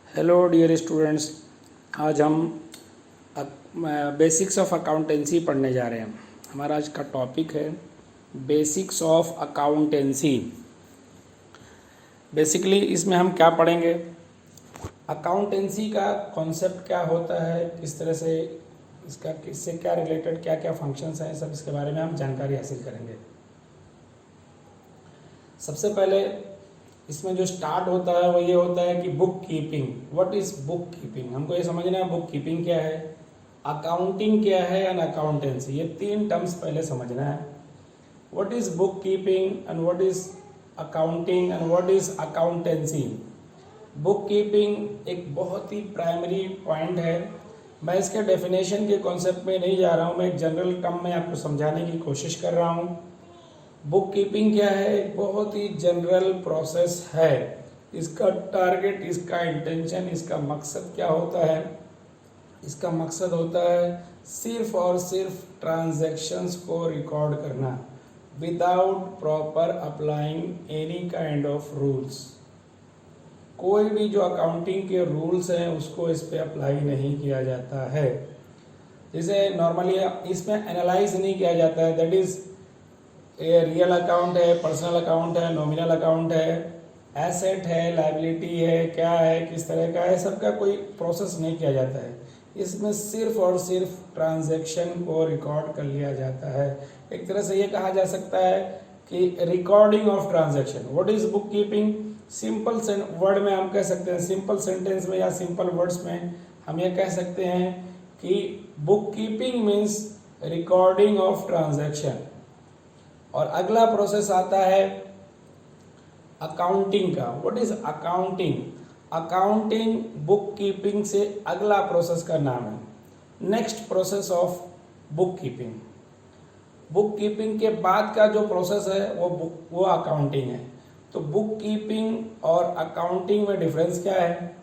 Hello dear students. आज हम basics of accountancy पढ़ने जा रहे हैं। हमारा आज का टॉपिक है बेसिक्स ऑफ अकाउंटेंसी। बेसिकली इसमें हम क्या पढ़ेंगे, अकाउंटेंसी का कॉन्सेप्ट क्या होता है, किस तरह से इसका किससे क्या रिलेटेड क्या क्या फंक्शंस हैं, सब इसके बारे में हम जानकारी हासिल करेंगे। सबसे पहले इसमें जो स्टार्ट होता है वो ये होता है कि book keeping. What is book keeping, हमको ये समझना है बुक कीपिंग क्या है, अकाउंटिंग क्या है एंड अकाउंटेंसी, ये तीन टर्म्स पहले समझना है। What is book keeping and what is accounting and what is accountancy. Book keeping एक बहुत ही प्राइमरी पॉइंट है। मैं इसके डेफिनेशन के कॉन्सेप्ट में नहीं जा रहा हूँ, मैं एक जनरल टर्म में आपको समझाने की कोशिश कर रहा हूँ। बुक कीपिंग क्या है, एक बहुत ही जनरल प्रोसेस है। इसका टारगेट, इसका इंटेंशन, इसका मकसद क्या होता है, इसका मकसद होता है सिर्फ और सिर्फ ट्रांजैक्शंस को रिकॉर्ड करना without proper applying any kind of rules. कोई भी जो अकाउंटिंग के रूल्स हैं उसको इस पे अप्लाई नहीं किया जाता है। जैसे नॉर्मली इसमें एनालाइज नहीं किया जाता है, दैट इज ये रियल अकाउंट है, पर्सनल अकाउंट है, नॉमिनल अकाउंट है, एसेट है, लायबिलिटी है, क्या है, किस तरह का है, सबका कोई प्रोसेस नहीं किया जाता है। इसमें सिर्फ और सिर्फ ट्रांजैक्शन को रिकॉर्ड कर लिया जाता है। एक तरह से ये कहा जा सकता है कि recording of transaction. What is book keeping, simple word में हम कह सकते हैं, सिंपल सेंटेंस में या सिंपल वर्ड्स में हम ये कह सकते हैं कि book keeping means recording of transaction. और अगला प्रोसेस आता है अकाउंटिंग का। What is accounting, accounting book keeping से अगला प्रोसेस का नाम है। Next process of book keeping, book keeping के बाद का जो प्रोसेस है वो अकाउंटिंग है। तो बुक कीपिंग और अकाउंटिंग में डिफरेंस क्या है।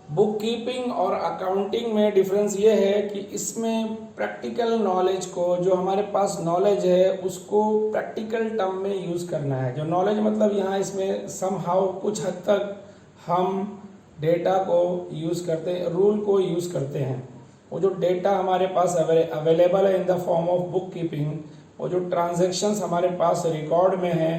बुक कीपिंग और अकाउंटिंग में डिफरेंस ये है कि इसमें प्रैक्टिकल नॉलेज को, जो हमारे पास नॉलेज है उसको प्रैक्टिकल टर्म में यूज़ करना है। जो नॉलेज मतलब यहाँ इसमें समहाउ कुछ हद तक हम डेटा को यूज़ करते हैं, रूल को यूज़ करते हैं। वो जो डेटा हमारे पास अवेलेबल है in the form of book keeping, वो जो ट्रांजेक्शन्स हमारे पास रिकॉर्ड में हैं,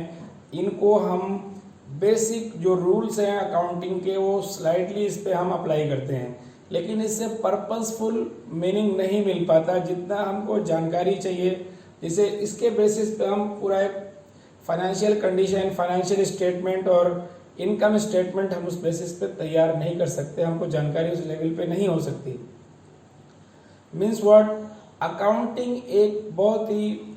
इनको हम बेसिक जो रूल्स हैं अकाउंटिंग के वो स्लाइटली इस पे हम अप्लाई करते हैं, लेकिन इससे पर्पसफुल मीनिंग नहीं मिल पाता जितना हमको जानकारी चाहिए। जैसे इसके बेसिस पे हम पूरा एक फाइनेंशियल कंडीशन, फाइनेंशियल स्टेटमेंट और इनकम स्टेटमेंट हम उस बेसिस पे तैयार नहीं कर सकते, हमको जानकारी उस लेवल पे नहीं हो सकती। मीन्स व्हाट, अकाउंटिंग एक बहुत ही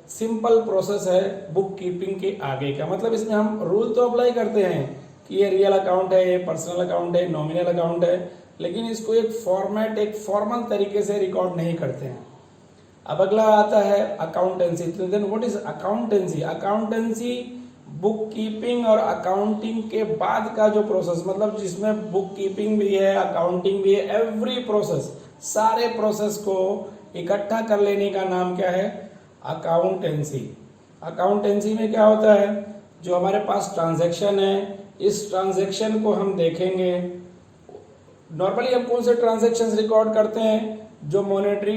सिंपल प्रोसेस है बुक कीपिंग के आगे का। मतलब इसमें हम रूल तो अप्लाई करते हैं कि ये रियल अकाउंट है, ये पर्सनल अकाउंट है, नॉमिनल अकाउंट है, लेकिन इसको एक फॉर्मेट, एक फॉर्मल तरीके से रिकॉर्ड नहीं करते हैं। अब अगला आता है अकाउंटेंसी। तो then what is accountancy, accountancy book keeping और अकाउंटिंग के बाद का जो प्रोसेस, मतलब जिसमें बुक कीपिंग भी है, अकाउंटिंग भी है, एवरी प्रोसेस, सारे प्रोसेस को इकट्ठा कर लेने का नाम क्या है, अकाउंटेंसी। अकाउंटेंसी में क्या होता है, जो हमारे पास ट्रांजैक्शन है, इस ट्रांजैक्शन को हम देखेंगे। नॉर्मली हम कौन से ट्रांजैक्शंस रिकॉर्ड करते हैं, जो मॉनेटरी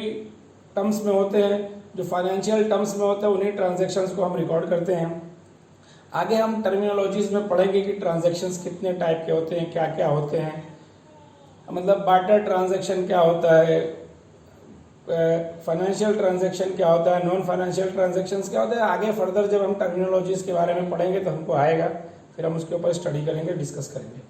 टर्म्स में होते हैं, जो फाइनेंशियल टर्म्स में होते हैं, उन्हीं ट्रांजैक्शंस को हम रिकॉर्ड करते हैं। आगे हम टर्मिनोलॉजीज में पढ़ेंगे कि ट्रांजैक्शंस कितने टाइप के होते हैं, क्या क्या होते हैं, मतलब बार्टर ट्रांजैक्शन क्या होता है, फाइनेंशियल ट्रांजैक्शन क्या होता है, नॉन फाइनेंशियल ट्रांजैक्शंस क्या होता है। आगे फर्दर जब हम टर्मिनोलॉजीज के बारे में पढ़ेंगे तो हमको आएगा, फिर हम उसके ऊपर स्टडी करेंगे, डिस्कस करेंगे।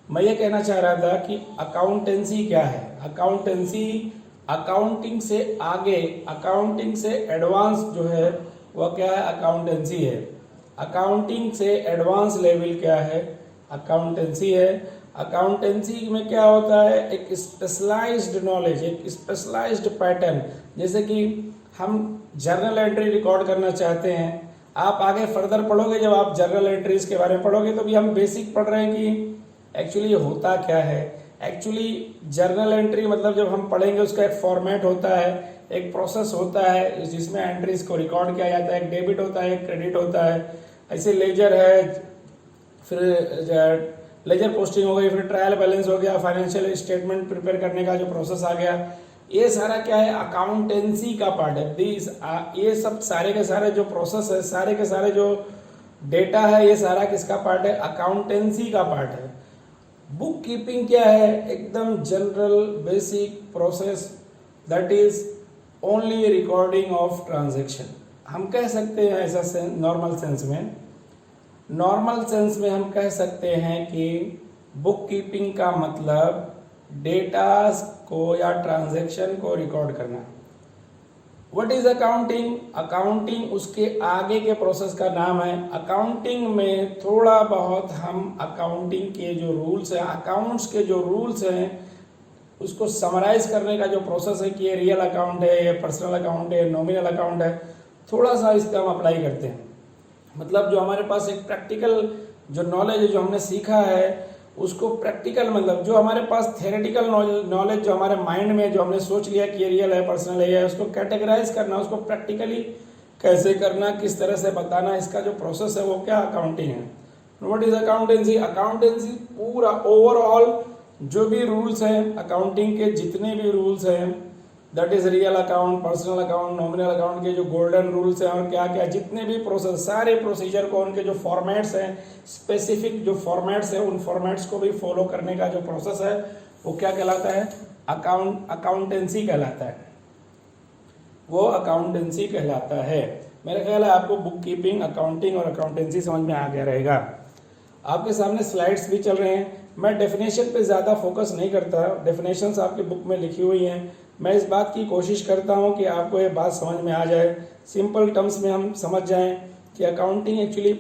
मैं ये कहना चाह रहा था कि अकाउंटेंसी क्या है। अकाउंटेंसी अकाउंटिंग से आगे, अकाउंटिंग से एडवांस जो है वह क्या है, अकाउंटेंसी है। अकाउंटिंग से एडवांस लेवल क्या है, अकाउंटेंसी है। अकाउंटेंसी में क्या होता है, एक स्पेशलाइज्ड नॉलेज, एक स्पेशलाइज्ड पैटर्न। जैसे कि हम जर्नल एंट्री रिकॉर्ड करना चाहते हैं, आप आगे फर्दर पढ़ोगे, जब आप जर्नल एंट्रीज के बारे में पढ़ोगे तो भी हम बेसिक पढ़ रहे हैं कि एक्चुअली होता क्या है। एक्चुअली जर्नल एंट्री मतलब जब हम पढ़ेंगे उसका एक फॉर्मेट होता है, एक प्रोसेस होता है जिसमें एंट्रीज को रिकॉर्ड किया जाता है, एक डेबिट होता है, एक क्रेडिट होता है। ऐसे लेजर है, फिर लेजर पोस्टिंग हो गई, फिर ट्रायल बैलेंस हो गया, फाइनेंशियल स्टेटमेंट प्रिपेयर करने का जो प्रोसेस आ गया, ये सारा क्या है, अकाउंटेंसी का पार्ट है। ये सब सारे के सारे जो प्रोसेस है, सारे के सारे जो डेटा है, ये सारा किसका पार्ट है, अकाउंटेंसी का पार्ट है। बुक कीपिंग क्या है, एकदम general basic process, that is only recording of transaction. हम कह सकते हैं ऐसा नॉर्मल सेंस में हम कह सकते हैं कि बुक कीपिंग का मतलब डेटा को या ट्रांजैक्शन को रिकॉर्ड करना। What is accounting? अकाउंटिंग उसके आगे के प्रोसेस का नाम है। अकाउंटिंग में थोड़ा बहुत हम अकाउंटिंग के जो रूल्स हैं, अकाउंट्स के जो रूल्स हैं, उसको समराइज करने का जो प्रोसेस है कि ये रियल अकाउंट है, ये पर्सनल अकाउंट है, नॉमिनल अकाउंट है, थोड़ा सा इसका हम अप्लाई करते हैं। मतलब जो हमारे पास एक प्रैक्टिकल जो नॉलेज है, जो हमने सीखा है, उसको प्रैक्टिकल, मतलब जो हमारे पास थ्योरेटिकल नॉलेज जो हमारे माइंड में जो हमने सोच लिया कि ये रियल है, पर्सनल है, उसको कैटेगराइज करना, उसको प्रैक्टिकली कैसे करना, किस तरह से बताना, इसका जो प्रोसेस है वो क्या अकाउंटिंग है। What is accountancy? अकाउंटेंसी पूरा ओवरऑल जो भी रूल्स हैं अकाउंटिंग के, जितने भी रूल्स हैं, that is real account, personal account, nominal account के जो गोल्डन रूल्स हैं और क्या क्या जितने भी प्रोसेस, सारे प्रोसीजर को, उनके जो फॉर्मेट्स हैं, स्पेसिफिक जो फॉर्मेट्स हैं, उन फॉर्मेट्स को भी फॉलो करने का जो प्रोसेस है वो क्या कहलाता है, अकाउंटेंसी कहलाता है। वो अकाउंटेंसी कहलाता है। मेरा ख्याल है आपको बुक कीपिंग, अकाउंटिंग और अकाउंटेंसी समझ में आ गया रहेगा। आपके सामने स्लाइड्स भी चल रहे हैं। मैं डेफिनेशन पे ज़्यादा फोकस नहीं करता, डेफिनेशंस आपकी बुक में लिखी हुई हैं। मैं इस बात की कोशिश करता हूं कि आपको ये बात समझ में आ जाए, सिंपल टर्म्स में हम समझ जाएं कि accounting actually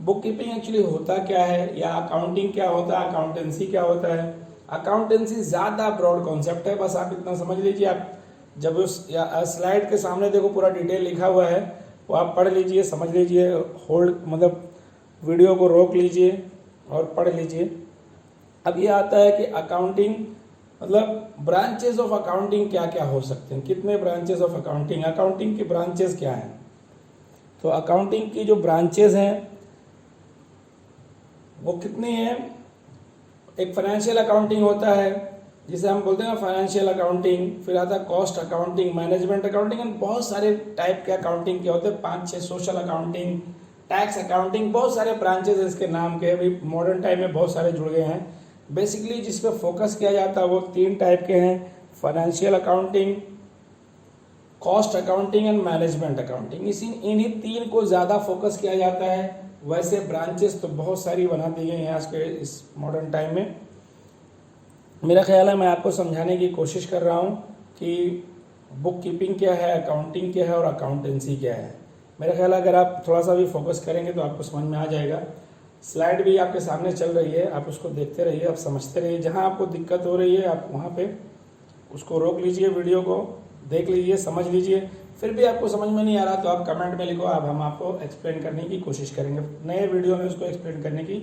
book keeping actually होता क्या है, या अकाउंटिंग क्या होता है, अकाउंटेंसी क्या होता है। अकाउंटेंसी ज़्यादा ब्रॉड कॉन्सेप्ट है, बस आप इतना समझ लीजिए। आप जब उस स्लाइड के सामने देखो पूरा डिटेल लिखा हुआ है, वो आप पढ़ लीजिए, समझ लीजिए, होल्ड मतलब वीडियो को रोक लीजिए और पढ़ लीजिए। अब ये आता है कि अकाउंटिंग मतलब ब्रांचेस ऑफ अकाउंटिंग क्या क्या हो सकते हैं, कितने ब्रांचेस ऑफ अकाउंटिंग, अकाउंटिंग की ब्रांचेस क्या हैं। तो अकाउंटिंग की जो ब्रांचेस हैं वो कितनी हैं। एक फाइनेंशियल अकाउंटिंग होता है जिसे हम बोलते हैं फाइनेंशियल अकाउंटिंग, फिर आता है cost accounting, management accounting, and बहुत सारे टाइप के अकाउंटिंग के होते हैं, 5-6 सोशल अकाउंटिंग, टैक्स अकाउंटिंग, बहुत सारे ब्रांचेस इसके नाम के अभी मॉडर्न टाइम में बहुत सारे जुड़ गए हैं। बेसिकली जिस पे फोकस किया जाता है वो 3 टाइप के हैं, financial accounting, cost accounting and management accounting. इन्हीं 3 को ज़्यादा फोकस किया जाता है। वैसे ब्रांचेस तो बहुत सारी बना दी गई हैं आज के इस मॉडर्न टाइम में। मेरा ख्याल है मैं आपको समझाने की कोशिश कर रहा हूँ कि बुक कीपिंग क्या है, अकाउंटिंग क्या है और अकाउंटेंसी क्या है। मेरा ख्याल है अगर आप थोड़ा सा भी फोकस करेंगे तो आपको समझ में आ जाएगा। स्लाइड भी आपके सामने चल रही है, आप उसको देखते रहिए, आप समझते रहिए। जहाँ आपको दिक्कत हो रही है आप वहाँ पे उसको रोक लीजिए, वीडियो को देख लीजिए, समझ लीजिए। फिर भी आपको समझ में नहीं आ रहा तो आप कमेंट में लिखो, अब हम आपको एक्सप्लेन करने की कोशिश करेंगे, नए वीडियो में उसको एक्सप्लेन करने की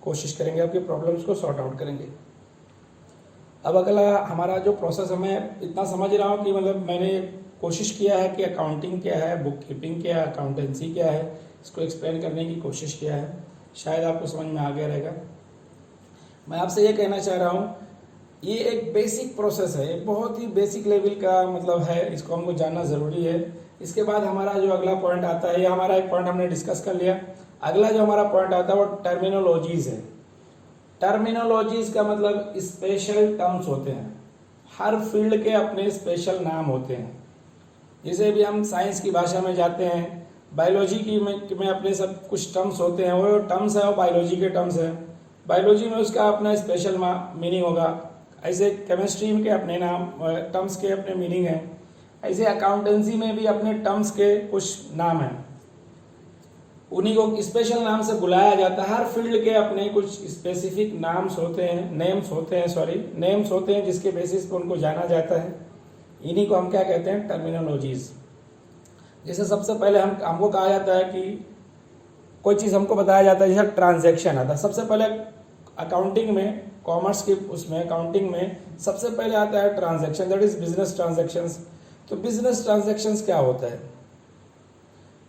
कोशिश करेंगे, आपकी प्रॉब्लम्स को सॉर्ट आउट करेंगे। अब अगला हमारा जो प्रोसेस है, मैं इतना समझ रहा हूँ कि मतलब मैंने कोशिश किया है कि अकाउंटिंग क्या है, बुक कीपिंग क्या है, अकाउंटेंसी क्या है, इसको एक्सप्लेन करने की कोशिश किया है। शायद आपको समझ में आ गया रहेगा। मैं आपसे ये कहना चाह रहा हूँ, ये एक बेसिक प्रोसेस है, एक बहुत ही बेसिक लेवल का मतलब है, इसको हमको जानना ज़रूरी है। इसके बाद हमारा जो अगला पॉइंट आता है, ये हमारा एक पॉइंट हमने डिस्कस कर लिया। अगला जो हमारा पॉइंट आता है वो टर्मिनोलॉजीज़ है। टर्मिनोलॉजीज़ का मतलब स्पेशल टर्म्स होते हैं, हर फील्ड के अपने स्पेशल नाम होते हैं। जैसे भी हम साइंस की भाषा में जाते हैं, बायोलॉजी की में अपने सब कुछ टर्म्स होते हैं, वो टर्म्स है वो बायोलॉजी के टर्म्स है, बायोलॉजी में उसका अपना स्पेशल मीनिंग होगा। ऐसे केमिस्ट्री के अपने नाम टर्म्स के अपने मीनिंग हैं। ऐसे अकाउंटेंसी में भी अपने टर्म्स के कुछ नाम हैं, उन्हीं को स्पेशल नाम से बुलाया जाता है। हर फील्ड के अपने कुछ स्पेसिफिक नेम्स होते हैं जिसके बेसिस पर उनको जाना जाता है। इन्हीं को हम क्या कहते हैं, टर्मिनोलॉजीज। जैसे सबसे पहले हमको कहा जाता है कि कोई चीज़ हमको बताया जाता है, जैसे ट्रांजैक्शन आता है। सबसे पहले अकाउंटिंग में, कॉमर्स की उसमें अकाउंटिंग में सबसे पहले आता है transaction, that is business transactions. तो बिजनेस ट्रांजैक्शंस क्या होता है?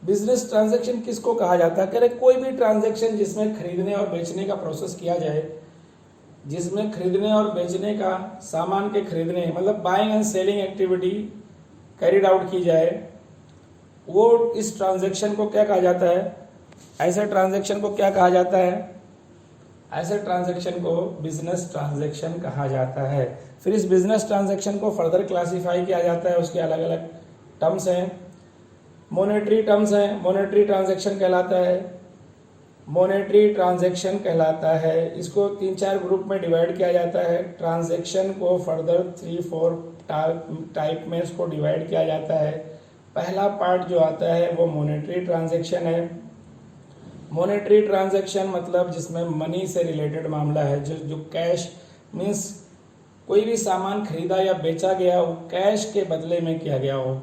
बिजनेस ट्रांजैक्शन किसको कहा जाता है? कह रहे कोई भी ट्रांजैक्शन जिसमें खरीदने और बेचने का प्रोसेस किया जाए, जिसमें खरीदने और बेचने का, सामान के खरीदने मतलब buying and selling activity carried out की जाए, वो इस ट्रांजैक्शन को क्या कहा जाता है? ऐसे ट्रांजैक्शन को क्या कहा जाता है? ऐसे ट्रांजैक्शन को बिजनेस ट्रांजैक्शन कहा जाता है। फिर इस बिजनेस ट्रांजैक्शन को फर्दर क्लासिफाई किया जाता है, उसके अलग अलग टर्म्स हैं, मॉनेटरी टर्म्स हैं। मॉनेटरी ट्रांजैक्शन कहलाता है, मॉनेटरी ट्रांजैक्शन कहलाता है। इसको 3-4 ग्रुप में डिवाइड किया जाता है। ट्रांजैक्शन को फर्दर 3-4 टाइप में इसको डिवाइड किया जाता है। पहला पार्ट जो आता है वो मॉनेटरी ट्रांजैक्शन है। मॉनेटरी ट्रांजैक्शन मतलब जिसमें मनी से रिलेटेड मामला है, जो कैश मीन्स कोई भी सामान खरीदा या बेचा गया हो कैश के बदले में किया गया हो,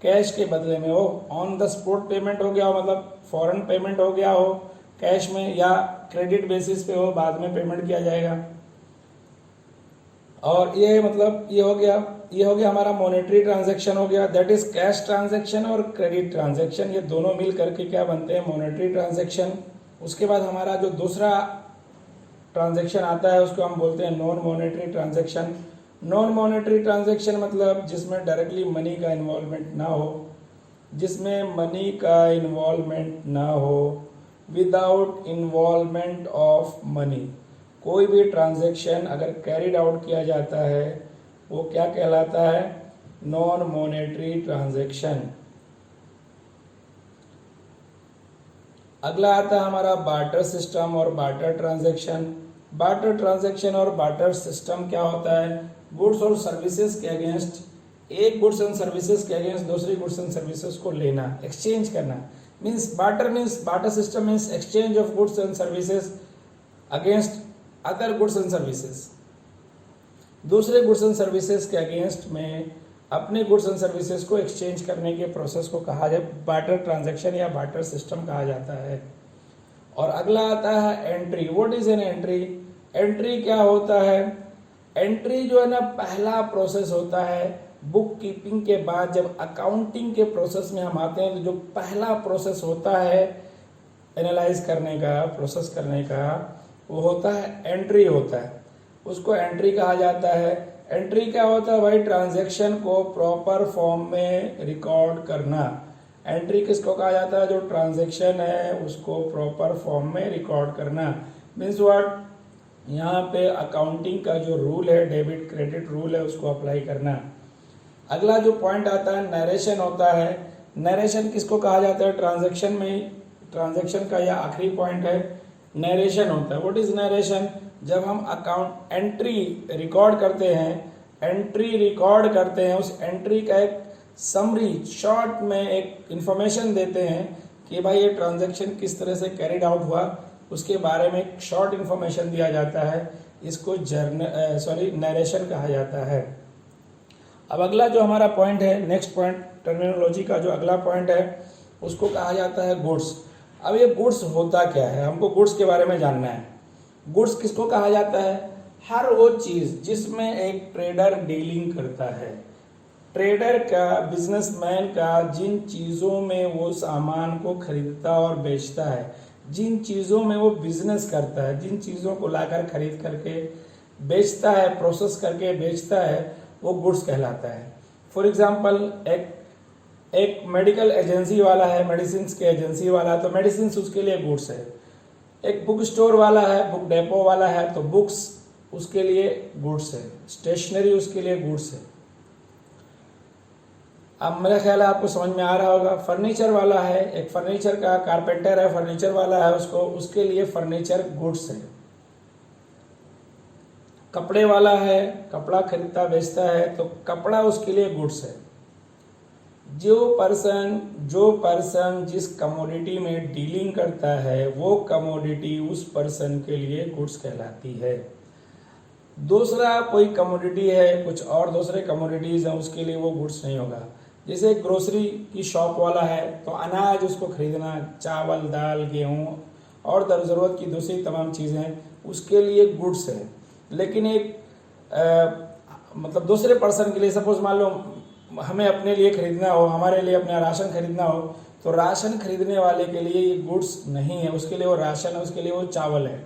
कैश के बदले में हो, ऑन द स्पॉट पेमेंट हो गया हो, मतलब फॉरेन पेमेंट हो गया हो कैश में, या क्रेडिट बेसिस पे हो, बाद में पेमेंट किया जाएगा। और ये मतलब ये हो गया हमारा मॉनेटरी ट्रांजैक्शन हो गया, दैट इज कैश ट्रांजैक्शन और क्रेडिट ट्रांजैक्शन, ये दोनों मिल करके क्या बनते हैं? Monetary transaction. उसके बाद हमारा जो दूसरा ट्रांजैक्शन आता है उसको हम बोलते हैं non monetary transaction. Non monetary transaction मतलब जिसमें डायरेक्टली मनी का इन्वॉल्वमेंट ना हो, जिसमें मनी का इन्वॉल्वमेंट ना हो, विदाउट इन्वॉल्वमेंट ऑफ मनी। कोई भी ट्रांजैक्शन अगर कैरिड आउट किया जाता है वो क्या कहलाता है? Non monetary transaction. अगला आता है हमारा बार्टर सिस्टम और बार्टर ट्रांजैक्शन। बार्टर ट्रांजैक्शन और बार्टर सिस्टम क्या होता है? गुड्स और सर्विसेज के अगेंस्ट, एक गुड्स एंड सर्विसेज के अगेंस्ट दूसरी गुड्स एंड सर्विसेज को लेना, एक्सचेंज करना। Means barter system means exchange of goods and services against other goods and services. दूसरे गुड्स एंड सर्विसेज के अगेंस्ट में अपने गुड्स एंड सर्विसेज को एक्सचेंज करने के प्रोसेस को कहा जाए बार्टर ट्रांजैक्शन या बार्टर सिस्टम कहा जाता है। और अगला आता है entry. What is an entry? Entry क्या होता है? एंट्री जो है ना पहला प्रोसेस होता है बुक कीपिंग के बाद। जब अकाउंटिंग के प्रोसेस में हम आते हैं तो जो पहला प्रोसेस होता है एनालाइज करने का, प्रोसेस करने का, वो होता है एंट्री होता है, उसको एंट्री कहा जाता है। एंट्री क्या होता है भाई? ट्रांजैक्शन को प्रॉपर फॉर्म में रिकॉर्ड करना। एंट्री किसको कहा जाता है? जो ट्रांजैक्शन है उसको प्रॉपर फॉर्म में रिकॉर्ड करना। Means what? यहाँ पे अकाउंटिंग का जो रूल है, डेबिट क्रेडिट रूल है, उसको अप्लाई करना। अगला जो पॉइंट आता है नरेशन होता है। नरेशन किसको कहा जाता है? ट्रांजैक्शन में, ट्रांजैक्शन का यह आखिरी पॉइंट है, नरेशन होता है। What is narration? जब हम अकाउंट एंट्री रिकॉर्ड करते हैं, एंट्री रिकॉर्ड करते हैं, उस एंट्री का एक समरी शॉर्ट में एक इंफॉर्मेशन देते हैं कि भाई ये ट्रांजैक्शन किस तरह से कैरिड आउट हुआ, उसके बारे में एक शॉर्ट इंफॉर्मेशन दिया जाता है। इसको नरेशन कहा जाता है। अब अगला जो हमारा पॉइंट है, नेक्स्ट पॉइंट टर्मिनोलॉजी का जो अगला पॉइंट है उसको कहा जाता है गुड्स। अब ये गुड्स होता क्या है? हमको गुड्स के बारे में जानना है। गुड्स किसको कहा जाता है? हर वो चीज जिसमें एक ट्रेडर डीलिंग करता है। ट्रेडर का, बिजनेसमैन का, जिन चीजों में वो सामान को खरीदता और बेचता है, जिन चीजों में वो बिजनेस करता है, जिन चीजों को लाकर खरीद करके बेचता है, प्रोसेस करके बेचता है, वो गुड्स कहलाता है। फॉर एग्जाम्पल एक मेडिकल एजेंसी वाला है, मेडिसिन के एजेंसी वाला, तो मेडिसिन उसके लिए गुड्स है। एक बुक स्टोर वाला है, बुक डेपो वाला है, तो बुक्स उसके लिए गुड्स है। स्टेशनरी उसके लिए गुड्स है। अब मेरा ख्याल है आपको समझ में आ रहा होगा। फर्नीचर वाला है, एक फर्नीचर का कारपेंटर है, फर्नीचर वाला है, उसके लिए फर्नीचर गुड्स है। कपड़े वाला है, कपड़ा खरीदता बेचता है, तो कपड़ा उसके लिए गुड्स है। जो पर्सन जिस कमोडिटी में डीलिंग करता है वो कमोडिटी उस पर्सन के लिए गुड्स कहलाती है। दूसरा कोई कमोडिटी है, कुछ और दूसरे कमोडिटीज हैं, उसके लिए वो गुड्स नहीं होगा। जैसे ग्रोसरी की शॉप वाला है तो अनाज उसको खरीदना, चावल, दाल, गेहूं और ज़रूरत की दूसरी तमाम चीज़ें उसके लिए गुड्स है। लेकिन एक मतलब दूसरे पर्सन के लिए, सपोज मान लो हमें अपने लिए खरीदना हो, हमारे लिए अपना राशन खरीदना हो, तो राशन खरीदने वाले के लिए ये गुड्स नहीं है, उसके लिए वो राशन है, उसके लिए वो चावल है।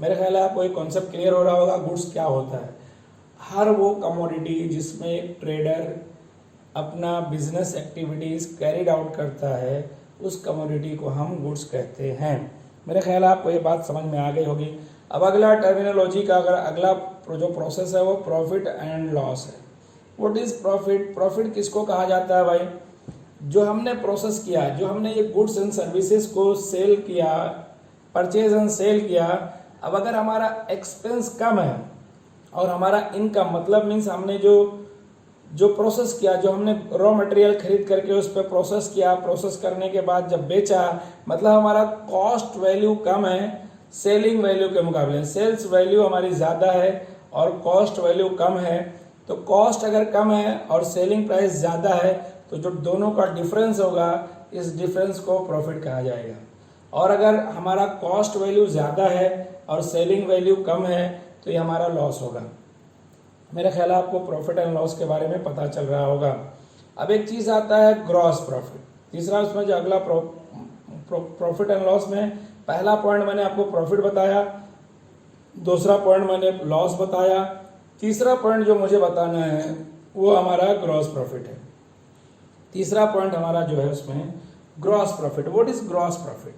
मेरे ख्याल है आपको एक कॉन्सेप्ट क्लियर हो रहा होगा गुड्स क्या होता है। हर वो कमोडिटी जिसमें एक ट्रेडर अपना बिजनेस एक्टिविटीज कैरिड आउट करता है, उस कमोडिटी को हम गुड्स कहते हैं। मेरे ख्याल आपको ये बात समझ में आ गई होगी। अब अगला टर्मिनोलॉजी का अगला जो प्रोसेस है वो प्रॉफिट एंड लॉस है। What is profit? प्रॉफिट किसको कहा जाता है भाई? जो हमने प्रोसेस किया, जो हमने ये गुड्स एंड सर्विसेज को सेल किया, परचेज एंड सेल किया। अब अगर हमारा एक्सपेंस कम है और हमारा इनकम मतलब मीन्स हमने जो प्रोसेस किया, जो हमने रॉ मटेरियल खरीद करके उस पर प्रोसेस किया, प्रोसेस करने के बाद जब बेचा, मतलब हमारा कॉस्ट वैल्यू कम है सेलिंग वैल्यू के मुकाबले। सेल्स वैल्यू हमारी ज़्यादा है और कॉस्ट वैल्यू कम है। तो कॉस्ट अगर कम है और सेलिंग प्राइस ज़्यादा है तो जो दोनों का डिफरेंस होगा, इस डिफरेंस को प्रॉफिट कहा जाएगा। और अगर हमारा कॉस्ट वैल्यू ज़्यादा है और सेलिंग वैल्यू कम है तो ये हमारा लॉस होगा। मेरा ख्याल है आपको प्रॉफिट एंड लॉस के बारे में पता चल रहा होगा। अब एक चीज़ आता है ग्रॉस प्रॉफिट। तीसरा उसमें जो अगला प्रॉफिट एंड लॉस में पहला पॉइंट मैंने आपको प्रॉफिट बताया, दूसरा पॉइंट मैंने लॉस बताया, तीसरा पॉइंट जो मुझे बताना है वो हमारा ग्रॉस प्रॉफिट है। तीसरा पॉइंट हमारा जो है उसमें gross profit. What is gross profit?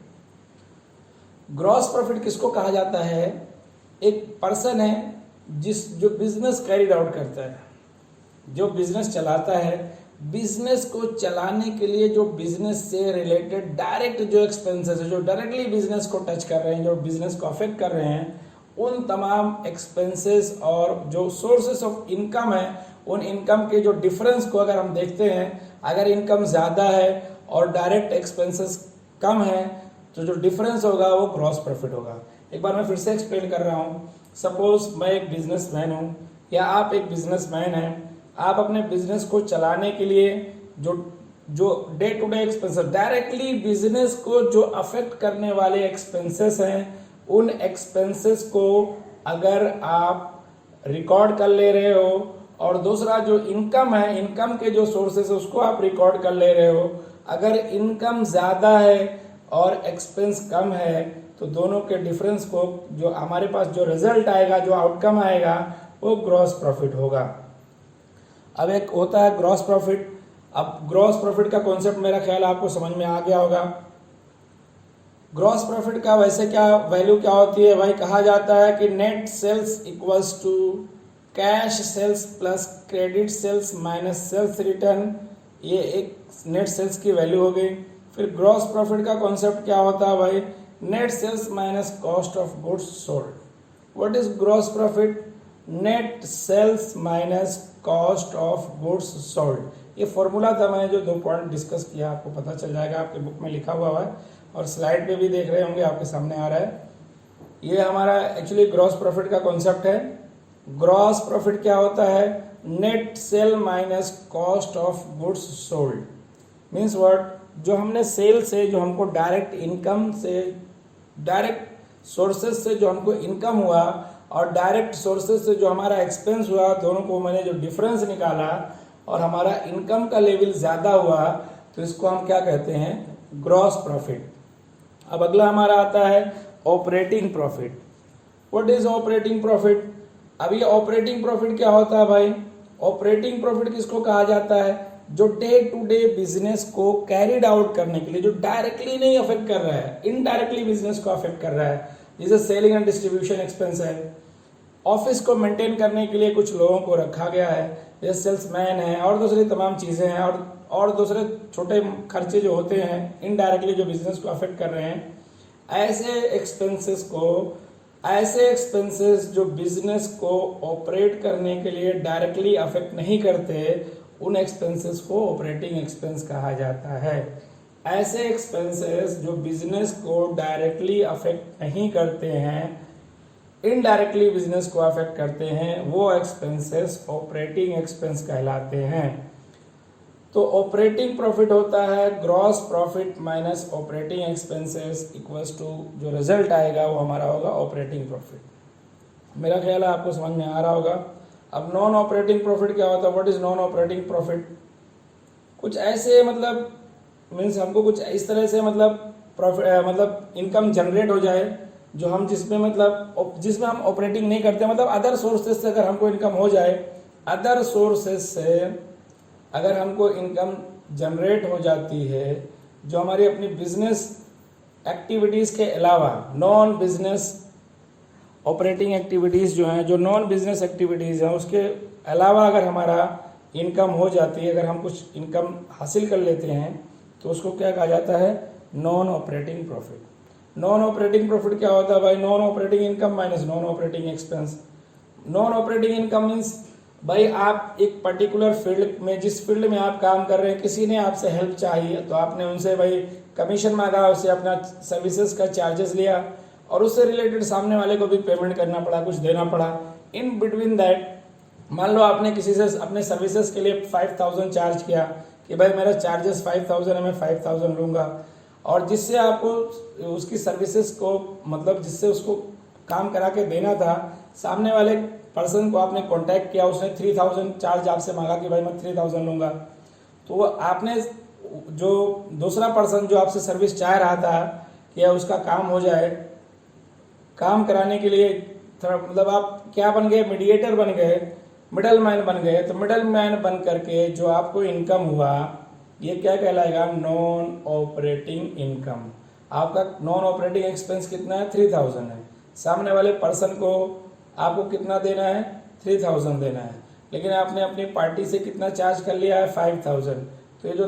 Gross profit किसको कहा जाता है? एक पर्सन है जो बिजनेस कैरिड आउट करता है, जो बिजनेस चलाता है। बिजनेस को चलाने के लिए जो बिजनेस से रिलेटेड डायरेक्ट जो एक्सपेंसेस है, जो डायरेक्टली बिजनेस को टच कर रहे हैं, जो बिजनेस को अफेक्ट कर रहे हैं, उन तमाम एक्सपेंसेस और जो सोर्सेस ऑफ इनकम है, उन इनकम के जो डिफरेंस को अगर हम देखते हैं, अगर इनकम ज़्यादा है और डायरेक्ट एक्सपेंसेस कम है तो जो डिफरेंस होगा वो ग्रॉस प्रॉफिट होगा। एक बार मैं फिर से एक्सप्लेन कर रहा हूँ। सपोज मैं एक बिजनेसमैन हूँ या आप एक बिजनेसमैन हैं। आप अपने बिजनेस को चलाने के लिए जो day to day expenses, directly business को जो अफेक्ट करने वाले एक्सपेंसेस हैं, उन एक्सपेंसेस को अगर आप रिकॉर्ड कर ले रहे हो और दूसरा जो इनकम है, इनकम के जो सोर्सेस है उसको आप रिकॉर्ड कर ले रहे हो। अगर इनकम ज़्यादा है और एक्सपेंस कम है तो दोनों के डिफरेंस को जो हमारे पास जो रिजल्ट आएगा, जो आउटकम आएगा, वो ग्रॉस प्रॉफिट होगा। अब एक होता है ग्रॉस प्रॉफिट। अब ग्रॉस प्रॉफिट का कॉन्सेप्ट मेरा ख्याल आपको समझ में आ गया होगा। ग्रॉस प्रॉफिट का वैसे क्या वैल्यू क्या होती है भाई? कहा जाता है कि net sales equals to cash sales plus credit sales minus sales return. ये एक नेट सेल्स की वैल्यू हो गई। फिर ग्रॉस प्रॉफिट का कॉन्सेप्ट क्या होता है भाई? Net sales minus cost of goods sold. What is gross profit? Net sales minus cost of goods sold. ये फॉर्मूला था, मैंने जो 2 पॉइंट डिस्कस किया आपको पता चल जाएगा, आपके बुक में लिखा हुआ है और स्लाइड पे भी देख रहे होंगे, आपके सामने आ रहा है। ये हमारा एक्चुअली ग्रॉस प्रॉफिट का कॉन्सेप्ट है। ग्रॉस प्रॉफिट क्या होता है? Net cell minus cost of goods sold. Means what? जो हमने सेल से, जो हमको डायरेक्ट इनकम से, डायरेक्ट सोर्सेज से जो हमको इनकम हुआ और डायरेक्ट सोर्सेज से जो हमारा एक्सपेंस हुआ, दोनों को मैंने जो डिफरेंस निकाला और हमारा इनकम का लेवल ज़्यादा हुआ, तो इसको हम क्या कहते हैं? Gross profit. अब अगला हमारा आता है operating profit. What is operating profit? अब ये ऑपरेटिंग प्रॉफिट क्या होता है भाई? ऑपरेटिंग प्रॉफिट किसको कहा जाता है? जो डे टू डे बिजनेस को कैरिड आउट करने के लिए, जो डायरेक्टली नहीं अफेक्ट कर रहा है, इनडायरेक्टली बिजनेस को अफेक्ट कर रहा है, जैसे सेलिंग एंड डिस्ट्रीब्यूशन एक्सपेंस है। ऑफिस को मेंटेन करने के लिए कुछ लोगों को रखा गया है, जैसे सेल्समैन है और दूसरी तमाम चीज़ें हैं, और दूसरे छोटे खर्चे जो होते हैं इनडायरेक्टली जो बिजनेस को अफेक्ट कर रहे हैं। ऐसे एक्सपेंसेस जो बिजनेस को ऑपरेट करने के लिए डायरेक्टली अफेक्ट नहीं करते, उन एक्सपेंसेस को ऑपरेटिंग एक्सपेंस कहा जाता है। ऐसे एक्सपेंसेस जो बिजनेस को डायरेक्टली अफेक्ट नहीं करते हैं, इनडायरेक्टली बिजनेस को अफेक्ट करते हैं, वो एक्सपेंसेस ऑपरेटिंग एक्सपेंस कहलाते हैं। तो ऑपरेटिंग प्रॉफिट होता है gross profit minus operating expenses equals to जो रिजल्ट आएगा वो हमारा होगा ऑपरेटिंग प्रॉफिट। मेरा ख्याल है आपको समझ में आ रहा होगा। अब नॉन ऑपरेटिंग प्रॉफिट क्या होता है? What is non operating profit? कुछ ऐसे मतलब मीन्स हमको कुछ इस तरह से मतलब प्रॉफिट मतलब इनकम जनरेट हो जाए जो हम जिसमें हम ऑपरेटिंग नहीं करते, मतलब अदर सोर्सेज से अगर हमको इनकम हो जाए, अदर सोर्सेज से अगर हमको इनकम जनरेट हो जाती है जो हमारी अपनी बिजनेस एक्टिविटीज़ के अलावा नॉन बिजनेस ऑपरेटिंग एक्टिविटीज़ जो हैं, जो नॉन बिजनेस एक्टिविटीज़ हैं, उसके अलावा अगर हमारा इनकम हो जाती है, अगर हम कुछ इनकम हासिल कर लेते हैं तो उसको क्या कहा जाता है? Non operating profit. Non operating profit क्या होता है भाई? Non operating income minus non operating expense. Non operating income means भाई आप एक पर्टिकुलर फील्ड में, जिस फील्ड में आप काम कर रहे हैं, किसी ने आपसे हेल्प चाहिए तो आपने उनसे भाई कमीशन मांगा, उससे अपना सर्विसेज का चार्जेस लिया और उससे रिलेटेड सामने वाले को भी पेमेंट करना पड़ा, कुछ देना पड़ा। इन बिटवीन दैट मान लो आपने किसी से अपने सर्विसेज के लिए 5000 चार्ज किया कि भाई मेरा चार्जेस 5000 है, मैं 5000 लूँगा, और जिससे आपको उसकी सर्विसेज को मतलब जिससे उसको काम करा के देना था, सामने वाले पर्सन को आपने कांटेक्ट किया, उसने 3000 चार्ज आपसे मांगा कि भाई मैं 3000 लूँगा, तो वो आपने जो दूसरा पर्सन जो आपसे सर्विस चाह रहा था कि उसका काम हो जाए, काम कराने के लिए थोड़ा मतलब आप क्या बन गए? मीडिएटर बन गए, मिडल मैन बन गए। तो मिडल मैन बन करके जो आपको इनकम हुआ ये क्या कहलाएगा? Non operating income. आपका नॉन ऑपरेटिंग एक्सपेंस कितना है? 3000 है। सामने वाले पर्सन को आपको कितना देना है? 3000 देना है, लेकिन आपने अपनी पार्टी से कितना चार्ज कर लिया है? 5000। तो ये जो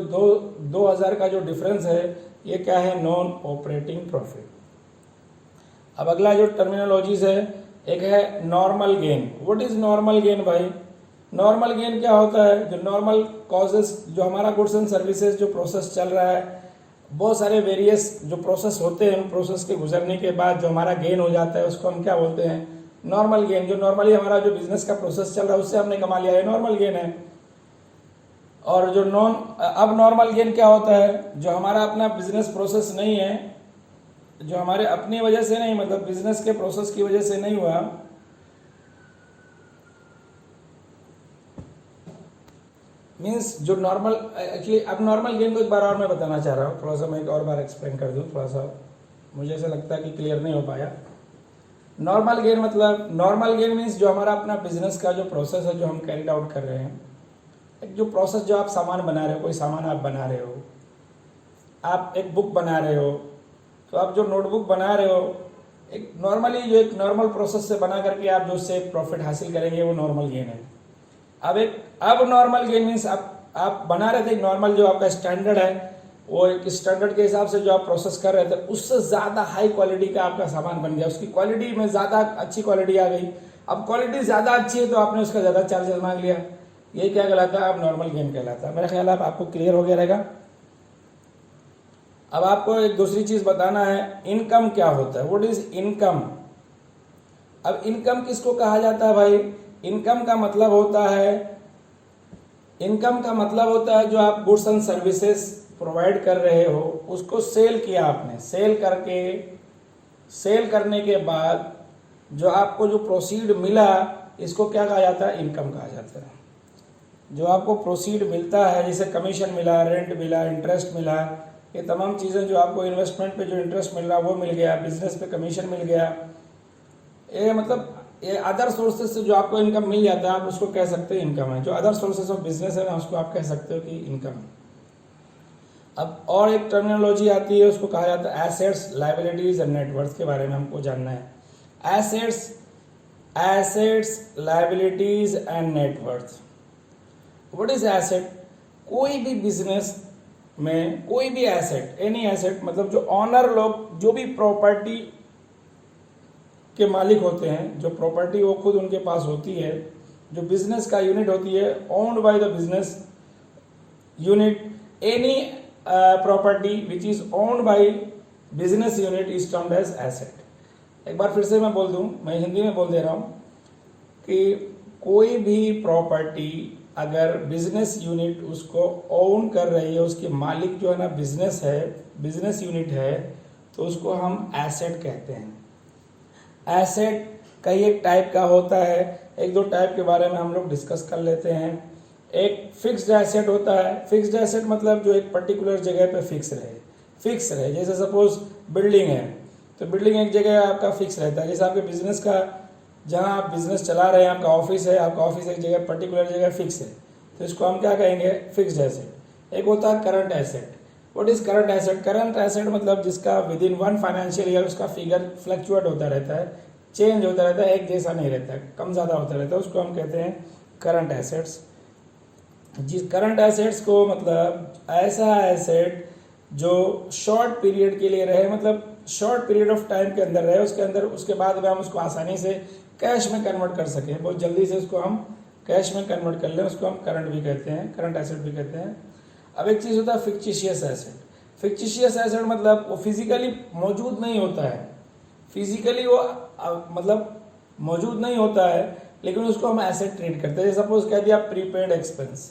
2000 का जो डिफरेंस है ये क्या है? Non operating profit. अब अगला जो टर्मिनोलॉजीज है, एक है normal gain. What is normal gain भाई? नॉर्मल गेन क्या होता है? जो नॉर्मल कॉजेस, जो हमारा गुड्स एंड सर्विसेज जो प्रोसेस चल रहा है, बहुत सारे वेरियस जो प्रोसेस होते हैं, उन प्रोसेस के गुजरने के बाद जो हमारा गेन हो जाता है उसको हम क्या बोलते हैं? Normal gain. जो नॉर्मली हमारा जो बिजनेस का प्रोसेस चल रहा है उससे हमने कमा लिया है, नॉर्मल गेन है। और जो अब नॉर्मल गेन क्या होता है? जो हमारा अपना बिजनेस प्रोसेस नहीं है, जो हमारे अपनी वजह से नहीं, मतलब बिजनेस के प्रोसेस की वजह से नहीं हुआ, मीन्स जो नॉर्मल एक्चुअली, अब नॉर्मल गेन को एक बार और मैं बताना चाह रहा हूँ, थोड़ा सा मैं एक और बार एक्सप्लेन कर दूँ, थोड़ा सा मुझे ऐसा लगता है कि क्लियर नहीं हो पाया। नॉर्मल गेन मतलब, नॉर्मल गेन मीन्स जो हमारा अपना बिजनेस का जो प्रोसेस है जो हम कैरिड आउट कर रहे हैं, एक जो प्रोसेस, जो आप सामान बना रहे हो, कोई सामान आप बना रहे हो, आप एक बुक बना रहे हो, तो आप जो नोटबुक बना रहे हो, एक नॉर्मली जो एक नॉर्मल प्रोसेस से बना करके आप जो उससे प्रॉफिट हासिल करेंगे वो नॉर्मल गेन है। अब नॉर्मल गेन मीन्स आप बना रहे थे नॉर्मल, जो आपका स्टैंडर्ड है वो एक स्टैंडर्ड के हिसाब से जो आप प्रोसेस कर रहे थे उससे ज़्यादा हाई क्वालिटी का आपका सामान बन गया, उसकी क्वालिटी में ज़्यादा अच्छी क्वालिटी आ गई। अब क्वालिटी ज़्यादा अच्छी है तो आपने उसका ज़्यादा चार्जेस मांग लिया, ये क्या कहलाता है? अब नॉर्मल गेन कहलाता है। मेरा ख्याल है आपको क्लियर हो गया रहेगा। अब आपको एक दूसरी चीज बताना है, इनकम क्या होता है? What is income? अब इनकम किसको कहा जाता है भाई? इनकम का मतलब होता है जो आप गुड्स एंड सर्विसेज प्रोवाइड कर रहे हो उसको सेल किया आपने, सेल करने के बाद जो आपको जो प्रोसीड मिला, इसको क्या कहा जाता है? इनकम कहा जाता है। जो आपको प्रोसीड मिलता है, जैसे कमीशन मिला, रेंट मिला, इंटरेस्ट मिला, ये तमाम चीज़ें जो आपको इन्वेस्टमेंट पे जो इंटरेस्ट मिल रहा है वो मिल गया, बिजनेस पे कमीशन मिल गया, ये मतलब ये अदर सोर्सेज से जो आपको इनकम मिल जाता है आप उसको कह सकते हैं इनकम है। जो अदर सोर्सेज ऑफ बिजनेस है ना उसको आप कह सकते हो कि इनकम है। अब और एक टर्मिनोलॉजी आती है, उसको कहा जाता है एसेट्स, लायबिलिटीज एंड नेटवर्थ के बारे में हमको जानना है। Assets, liabilities and net worth. What is asset? कोई भी बिजनेस में कोई भी एसेट, एनी एसेट, मतलब जो ऑनर लोग, जो भी प्रॉपर्टी के मालिक होते हैं, जो प्रॉपर्टी वो खुद उनके पास होती है, जो बिजनेस का यूनिट होती है, owned by the business unit, any property which is owned by business unit is termed as asset. एक बार फिर से मैं बोल दूं, मैं हिंदी में बोल दे रहा हूं कि कोई भी प्रॉपर्टी अगर बिजनेस यूनिट उसको ओन कर रही है, उसके मालिक जो है ना बिजनेस है, बिजनेस यूनिट है, तो उसको हम एसेट कहते हैं। एसेट कई एक टाइप का होता है, एक दो टाइप के बारे में हम लोग डिस्कस कर लेते हैं। एक फिक्स्ड एसेट होता है। फिक्स्ड एसेट मतलब जो एक पर्टिकुलर जगह पे फिक्स रहे। जैसे सपोज बिल्डिंग है, तो बिल्डिंग एक जगह आपका फिक्स रहता है। जैसे आपके बिजनेस का, जहाँ आप बिजनेस चला रहे हैं, आपका ऑफिस है, आपका ऑफिस एक जगह पर्टिकुलर जगह फिक्स है, तो इसको हम क्या कहेंगे, फिक्स्ड एसेट। एक होता है current asset. What is current asset? Current asset मतलब जिसका with in one financial year उसका फिगर फ्लक्चुएट होता रहता है, चेंज होता रहता है, एक जैसा नहीं रहता है, कम ज़्यादा होता रहता है, उसको हम कहते हैं करंट एसेट्स। जिस करंट एसेट्स को मतलब ऐसा एसेट जो शॉर्ट पीरियड के लिए रहे, मतलब शॉर्ट पीरियड ऑफ टाइम के अंदर रहे, उसके अंदर उसके बाद में हम उसको आसानी से कैश में कन्वर्ट कर सकें, बहुत जल्दी से उसको हम कैश में कन्वर्ट कर लें, उसको हम करंट भी कहते हैं, करंट एसेट भी कहते हैं। अब एक चीज़ होता है फिक्टिशियस एसेट। फिक्टिशियस एसेट मतलब वो फिजिकली मौजूद नहीं होता है, फिजिकली वो मतलब मौजूद नहीं होता है, लेकिन उसको हम एसेट ट्रीट करते हैं। सपोज कह दिया prepaid expense,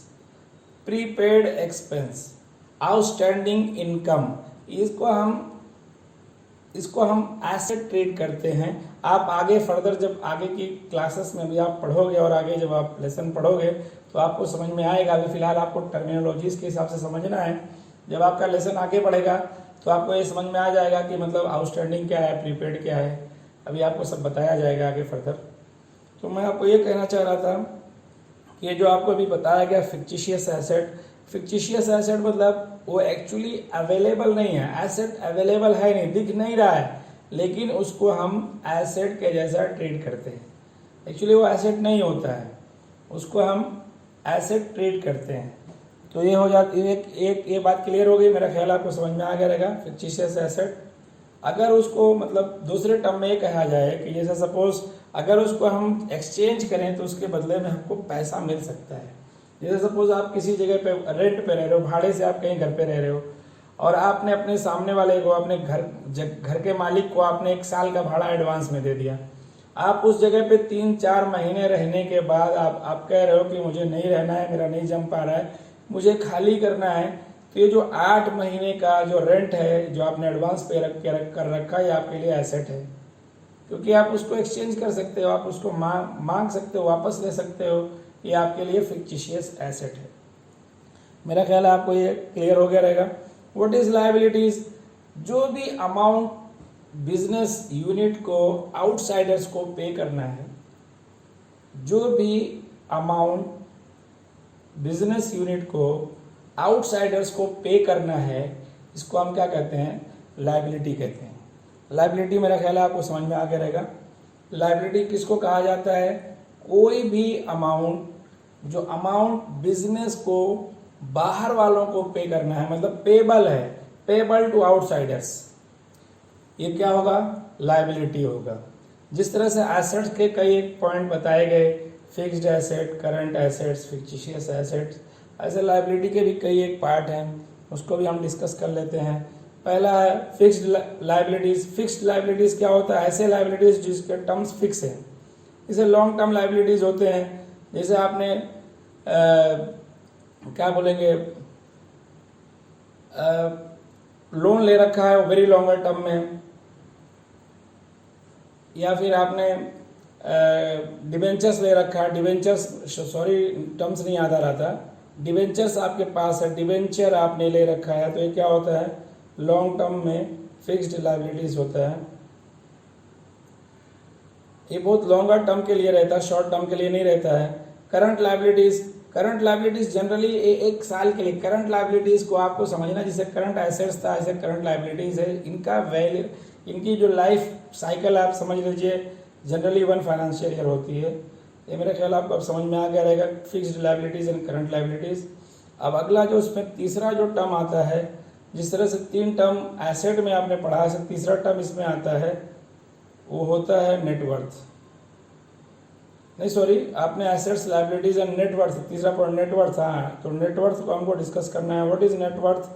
prepaid expense, outstanding income, इसको हम एसेट ट्रीट करते हैं। आप आगे फर्दर जब आगे की क्लासेस में भी आप पढ़ोगे और आगे जब आप लेसन पढ़ोगे तो आपको समझ में आएगा। अभी फिलहाल आपको टर्मिनोलॉजीज के हिसाब से समझना है। जब आपका लेसन आगे बढ़ेगा तो आपको ये समझ में आ जाएगा कि मतलब आउटस्टैंडिंग क्या है, प्रीपेड क्या है, अभी आपको सब बताया जाएगा आगे फर्दर। तो मैं आपको ये कहना चाह रहा था कि ये जो आपको अभी बताया गया फिक्टिशियस एसेट, फिक्टिशियस एसेट मतलब वो एक्चुअली अवेलेबल नहीं है, एसेट अवेलेबल है नहीं, दिख नहीं रहा है, लेकिन उसको हम एसेट के जैसा ट्रीट करते हैं। एक्चुअली वो एसेट नहीं होता है, उसको हम एसेट ट्रीट करते हैं। तो ये हो जाती है, एक ये बात क्लियर हो गई, मेरा ख्याल आपको समझ में आ गया रहेगा। फिक्टिशियस एसेट अगर उसको मतलब दूसरे टर्म में ये कहा जाए कि जैसे सपोज अगर उसको हम एक्सचेंज करें तो उसके बदले में हमको पैसा मिल सकता है। जैसे सपोज आप किसी जगह पे रेंट पे रह रहे हो, भाड़े से आप कहीं घर पे रह रहे हो, और आपने अपने सामने वाले को, अपने घर के मालिक को आपने 1 साल का भाड़ा एडवांस में दे दिया। आप उस जगह पे 3-4 महीने रहने के बाद आप कह रहे हो कि मुझे नहीं रहना है, मेरा नहीं जम पा रहा है, मुझे खाली करना है। तो ये जो 8 महीने का जो रेंट है जो आपने एडवांस पे कर रखा है, ये आपके लिए एसेट है, क्योंकि आप उसको एक्सचेंज कर सकते हो, आप उसको मांग सकते हो, वापस ले सकते हो। ये आपके लिए फिक्टिशियस एसेट है। मेरा ख्याल है आपको ये क्लियर हो गया रहेगा। What is liabilities? जो भी अमाउंट बिजनेस यूनिट को आउटसाइडर्स को पे करना है, जो भी अमाउंट बिजनेस यूनिट को आउटसाइडर्स को पे करना है, इसको हम क्या कहते हैं, लायबिलिटी कहते हैं। लायबिलिटी मेरा ख्याल है आपको समझ में आ गया रहेगा। लायबिलिटी किसको कहा जाता है? कोई भी अमाउंट, जो अमाउंट बिजनेस को बाहर वालों को पे करना है, मतलब पेबल है, पेबल टू आउटसाइडर्स, ये क्या होगा, लायबिलिटी होगा। जिस तरह से एसेट्स के कई एक पॉइंट बताए गए, fixed asset, current assets, fictitious assets, ऐसे लायबिलिटी के भी कई एक पार्ट हैं, उसको भी हम डिस्कस कर लेते हैं। पहला है फिक्स्ड लायबिलिटीज। फिक्स्ड लायबिलिटीज क्या होता है? ऐसे लायबिलिटीज जिसके टर्म्स फिक्स हैं। इसे लॉन्ग टर्म लायबिलिटीज होते हैं। जैसे आपने क्या बोलेंगे, लोन ले रखा है वेरी लॉन्गर टर्म में, या फिर आपने डिबेंचर्स ले रखा है, डिबेंचर्स, सॉरी टर्म्स नहीं याद आ रहा था, डिबेंचर्स आपके पास है, डिबेंचर आपने ले रखा है, तो ये क्या होता है, लॉन्ग टर्म में फिक्स्ड लायबिलिटीज होता है। ये बहुत लॉन्गर टर्म के लिए रहता है, शॉर्ट टर्म के लिए नहीं रहता है। Current liabilities, current liabilities generally 1 साल के लिए, करंट लायबिलिटीज को आपको समझना, जैसे करंट एसेट्स था ऐसे करंट लायबिलिटीज है, इनका वैल्यू, इनकी जो लाइफ साइकिल आप समझ लीजिए जनरली 1 फाइनेंशियल ईयर होती है। ये मेरा ख्याल आपको अब समझ में आ गया रहेगा, fixed liabilities and current liabilities. अब अगला जो उसमें तीसरा जो टर्म आता है, जिस तरह से 3 टर्म एसेट में आपने पढ़ा है, तीसरा टर्म इसमें आता है, वो होता है नेटवर्थ। नहीं सॉरी, आपने एसेट्स, लायबिलिटीज एंड नेटवर्थ, तीसरा पॉइंट नेटवर्थ, हाँ, तो नेटवर्थ को हमको डिस्कस करना है। What is net worth?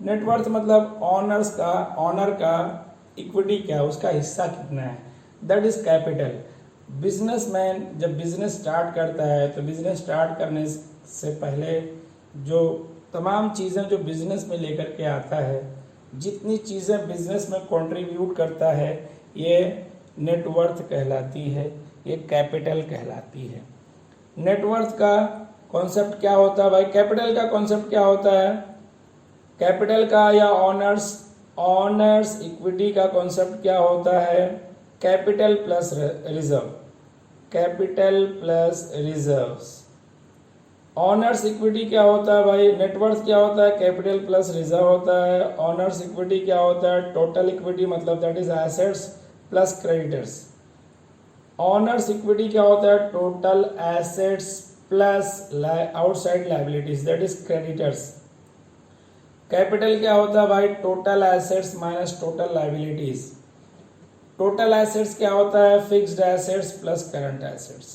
नेटवर्थ मतलब ऑनर का इक्विटी क्या है, उसका हिस्सा कितना है, दैट इज कैपिटल। बिजनेसमैन जब बिजनेस स्टार्ट करता है तो बिजनेस स्टार्ट करने से पहले जो तमाम चीज़ें जो बिजनेस में लेकर के आता है, जितनी चीज़ें बिजनेस में कंट्रीब्यूट करता है, ये नेटवर्थ कहलाती है, ये कैपिटल कहलाती है। नेटवर्थ का कॉन्सेप्ट क्या होता है भाई, कैपिटल का कॉन्सेप्ट क्या होता है, कैपिटल का या ऑनर्स इक्विटी का कॉन्सेप्ट क्या होता है, capital plus reserve, capital plus reserves. Honours equity क्या होता है भाई, नेटवर्थ क्या होता है, कैपिटल प्लस रिजर्व होता है। ऑनर्स इक्विटी क्या होता है, टोटल इक्विटी, मतलब that is assets plus creditors. Honours equity क्या होता है, total assets plus outside liabilities, that is creditors. Capital क्या होता है भाई, total assets minus total liabilities. Total assets क्या होता है, fixed assets plus current assets.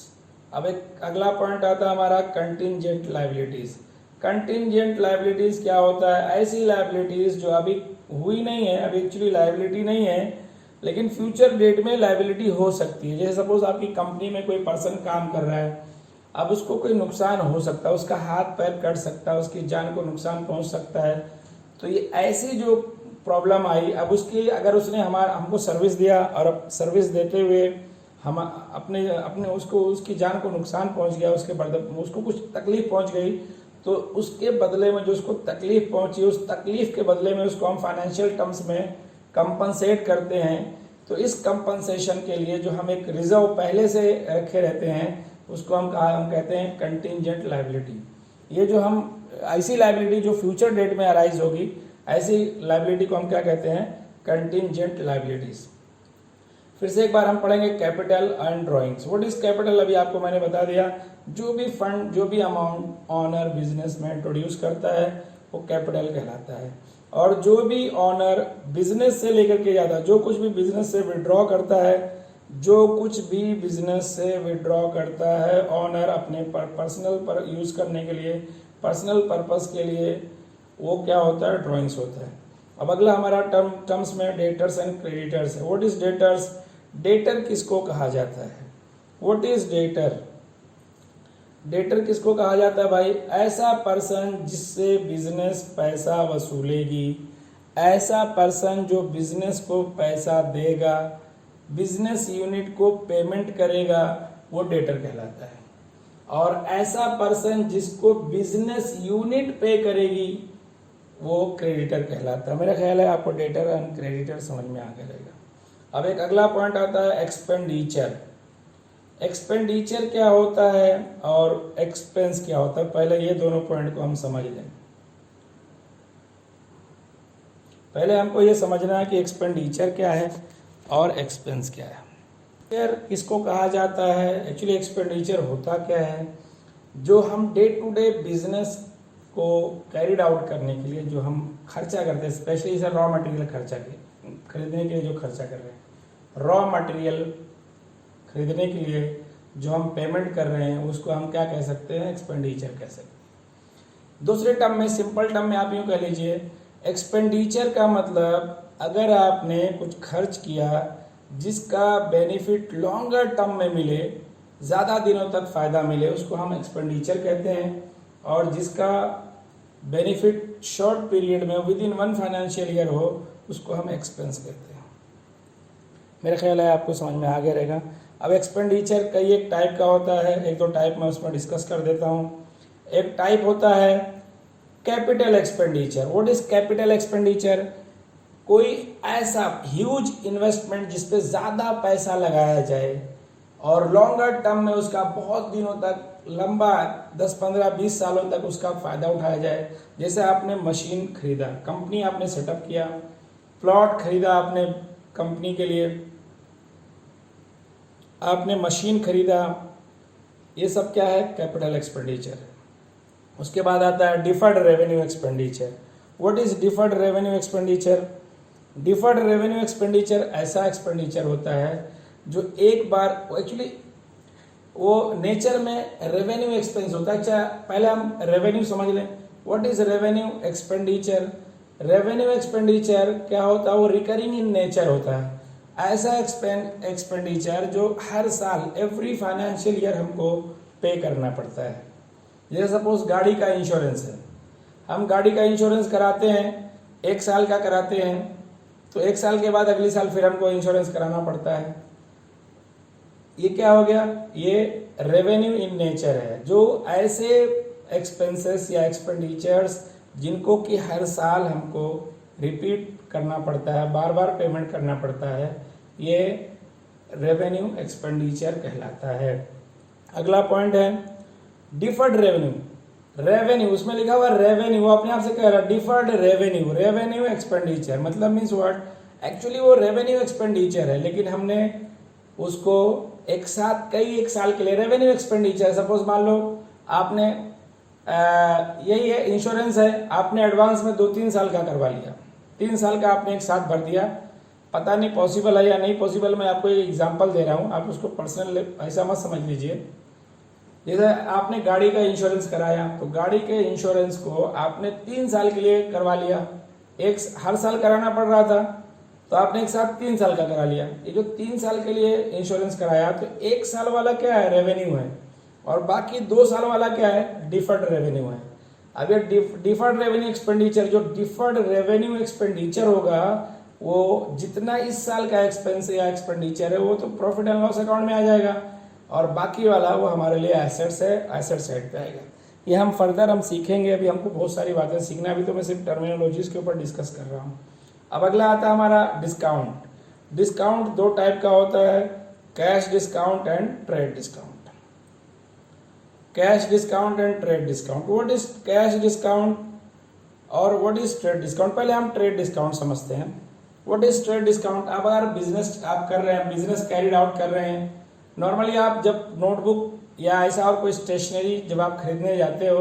अब एक अगला पॉइंट आता है हमारा कंटिंजेंट लाइबिलिटीज। कंटिंजेंट लाइबिलिटीज क्या होता है, ऐसी लाइबिलिटीज जो अभी हुई नहीं है, अभी एक्चुअली लाइबिलिटी नहीं है, लेकिन फ्यूचर डेट में लाइबिलिटी हो सकती है। जैसे सपोज आपकी कंपनी में कोई पर्सन काम कर रहा है, अब उसको कोई नुकसान हो सकता है, उसका हाथ पैर कट सकता है, उसकी जान को नुकसान पहुंच सकता है। तो ये ऐसी जो प्रॉब्लम आई, अब उसकी अगर उसने हमको सर्विस दिया और अब सर्विस देते हुए हम अपने उसको उसकी जान को नुकसान पहुंच गया, उसको कुछ तकलीफ पहुंच गई, तो उसके बदले में जो उसको तकलीफ पहुंची, उस तकलीफ के बदले में उसको हम फाइनेंशियल टर्म्स में कंपनसेट करते हैं। तो इस कंपनसेशन के लिए जो हम एक रिजर्व पहले से रखे रहते हैं, उसको हम कहते हैं कंटिंजेंट लाइबिलिटी। ये जो हम ऐसी लाइबिलिटी जो फ्यूचर डेट में अराइज होगी, ऐसी लाइबिलिटी को हम क्या कहते हैं, कंटिंजेंट लाइबिलिटीज। फिर से एक बार हम पढ़ेंगे capital and drawings. What is capital, अभी आपको मैंने बता दिया, जो भी फंड, जो भी अमाउंट ऑनर बिजनेस में इंट्रोड्यूस करता है वो कैपिटल कहलाता है। और जो भी ऑनर बिजनेस से लेकर के जाता है, जो कुछ भी बिजनेस से विड्रॉ करता है, जो कुछ भी बिजनेस से विड्रॉ करता है ऑनर अपने पर्सनल पर यूज करने के लिए, पर्सनल पर्पस के लिए, वो क्या होता है, ड्राइंग्स होता है। अब अगला हमारा टर्म्स में डेटर्स एंड क्रेडिटर्स है। व्हाट इज डेटर्स, डेटर किसको कहा जाता है, व्हाट इज डेटर, डेटर किसको कहा जाता है भाई, ऐसा पर्सन जिससे बिजनेस पैसा वसूलेगी, ऐसा पर्सन जो बिजनेस को पैसा देगा, बिजनेस यूनिट को पेमेंट करेगा, वो डेटर कहलाता है। और ऐसा पर्सन जिसको बिजनेस यूनिट पे करेगी, वो क्रेडिटर कहलाता है। मेरा ख्याल है आपको डेटर एंड क्रेडिटर समझ में आ गया रहेगा। अब एक अगला पॉइंट आता है एक्सपेंडिचर। एक्सपेंडिचर क्या होता है और एक्सपेंस क्या होता है, पहले ये दोनों पॉइंट को हम समझ लें। पहले हमको ये समझना है कि एक्सपेंडिचर क्या है और एक्सपेंस क्या है। एक्सपेंडिचर किसको कहा जाता है, एक्चुअली एक्सपेंडिचर होता क्या है, जो हम डे टू डे बिजनेस को कैरिड आउट करने के लिए जो हम खर्चा करते हैं, स्पेशली जैसे रॉ मटेरियल खरीदने के लिए जो खर्चा कर रहे हैं, रॉ मटेरियल खरीदने के लिए जो हम पेमेंट कर रहे हैं, उसको हम क्या कह सकते हैं, एक्सपेंडिचर कह सकते हैं। दूसरे टर्म में, सिंपल टर्म में आप यूँ कह लीजिए, एक्सपेंडिचर का मतलब अगर आपने कुछ खर्च किया जिसका बेनिफिट लॉन्गर टर्म में मिले, ज़्यादा दिनों तक फ़ायदा मिले, उसको हम एक्सपेंडिचर कहते हैं। और जिसका बेनिफिट शॉर्ट पीरियड में विद इन 1 फाइनेंशियल ईयर हो, उसको हम एक्सपेंस कहते हैं। मेरा ख्याल है आपको समझ में आ गया रहेगा। अब एक्सपेंडिचर कई एक टाइप का होता है, एक दो टाइप मैं उसमें डिस्कस कर देता हूँ। एक टाइप होता है capital expenditure. What is capital expenditure, कोई ऐसा ह्यूज इन्वेस्टमेंट जिसपे ज़्यादा पैसा लगाया जाए और लॉन्गर टर्म में उसका बहुत दिनों तक, लंबा 10, 15, 20 सालों तक उसका फ़ायदा उठाया जाए। जैसे आपने मशीन खरीदा, कंपनी आपने सेटअप किया, प्लॉट खरीदा आपने कंपनी के लिए, आपने मशीन खरीदा, ये सब क्या है, कैपिटल एक्सपेंडिचर। उसके बाद आता है deferred revenue expenditure. What is deferred revenue expenditure, deferred revenue expenditure ऐसा एक्सपेंडिचर होता है जो एक बार, एक्चुअली वो नेचर में रेवेन्यू एक्सपेंस होता है। अच्छा, पहले हम रेवेन्यू समझ लें। What is revenue expenditure, revenue expenditure क्या होता है, वो रिकरिंग इन नेचर होता है। ऐसा एक्सपेंडिचर जो हर साल, एवरी फाइनेंशियल ईयर हमको पे करना पड़ता है। जैसे सपोज गाड़ी का इंश्योरेंस है, हम गाड़ी का इंश्योरेंस कराते हैं, 1 साल का कराते हैं, तो 1 साल के बाद अगले साल फिर हमको इंश्योरेंस कराना पड़ता है। ये क्या हो गया, ये रेवेन्यू इन नेचर है, जो ऐसे एक्सपेंसेस या एक्सपेंडिचर्स जिनको कि हर साल हमको रिपीट करना पड़ता है, बार बार पेमेंट करना पड़ता है, ये रेवेन्यू एक्सपेंडिचर कहलाता है। अगला पॉइंट है डिफर्ड रेवेन्यू। रेवेन्यू उसमें लिखा हुआ रेवेन्यू, वो अपने आप से कह रहा है डिफर्ड रेवेन्यू, रेवेन्यू एक्सपेंडिचर मतलब मीन्स व्हाट, एक्चुअली वो रेवेन्यू एक्सपेंडिचर है लेकिन हमने उसको एक साथ एक साल के लिए रेवेन्यू एक्सपेंडिचर, सपोज मान लो आपने यही है इंश्योरेंस है, आपने एडवांस में 2-3 साल का करवा लिया, 3 साल का आपने एक साथ भर दिया, पता नहीं पॉसिबल है या नहीं पॉसिबल, मैं आपको एक एग्जांपल दे रहा हूँ, आप उसको पर्सनल ऐसा मत समझ लीजिए। जैसे आपने गाड़ी का इंश्योरेंस कराया तो गाड़ी के इंश्योरेंस को आपने 3 साल के लिए करवा लिया, हर साल कराना पड़ रहा था तो आपने एक साथ 3 साल का करा लिया। ये जो 3 साल के लिए इंश्योरेंस कराया तो 1 साल वाला क्या है, रेवेन्यू है, और बाकी 2 साल वाला क्या है, डिफर्ड रेवेन्यू है। अब ये डिफर्ड रेवेन्यू एक्सपेंडिचर, जो डिफर्ड रेवेन्यू एक्सपेंडिचर होगा वो जितना इस साल का एक्सपेंस या एक्सपेंडिचर है वो तो प्रॉफिट एंड लॉस अकाउंट में आ जाएगा, और बाकी वाला वो हमारे लिए एसेट्स है, एसेट साइड पे आएगा। ये हम फर्दर हम सीखेंगे, अभी हमको बहुत सारी बातें सीखना है, अभी तो मैं सिर्फ टर्मिनोलॉजीज के ऊपर डिस्कस कर रहा हूँ। अब अगला आता है हमारा डिस्काउंट। डिस्काउंट 2 टाइप का होता है, cash discount and trade discount. Cash discount and trade discount, what is cash discount और व्हाट इज ट्रेड डिस्काउंट। पहले हम ट्रेड डिस्काउंट समझते हैं। व्हाट इज ट्रेड डिस्काउंट, अब अगर बिजनेस आप कर रहे हैं, बिजनेस कैरिड आउट कर रहे हैं, नॉर्मली आप जब नोटबुक या ऐसा और कोई स्टेशनरी जब आप खरीदने जाते हो